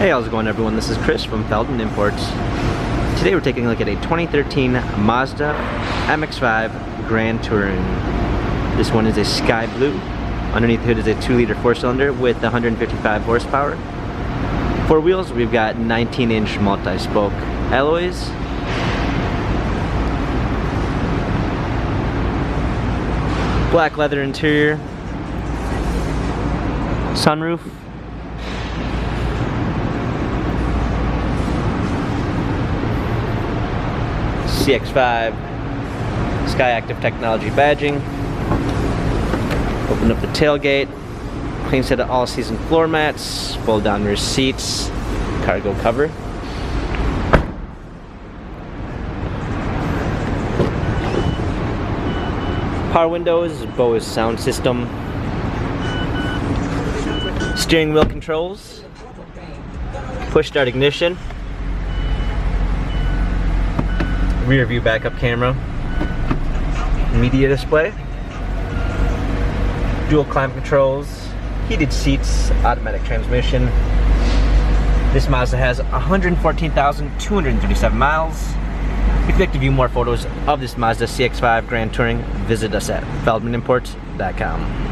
Hey, how's it going everyone? This is Chris from Feldmann Imports. Today we're taking a look at a 2013 Mazda MX-5 Grand Touring. This one is a sky blue. Underneath the hood is a 2-liter 4-cylinder with 155 horsepower. Four wheels, we've got 19-inch multi-spoke alloys. Black leather interior. Sunroof. CX-5 Sky Active Technology badging. Open up the tailgate. Clean set of all-season floor mats. Fold down rear seats. Cargo cover. Power windows. Bose sound system. Steering wheel controls. Push start ignition. Rear view backup camera, media display, dual climate controls, heated seats, automatic transmission. This Mazda has 114,237 miles. If you'd like to view more photos of this Mazda CX-5 Grand Touring, visit us at feldmanimports.com.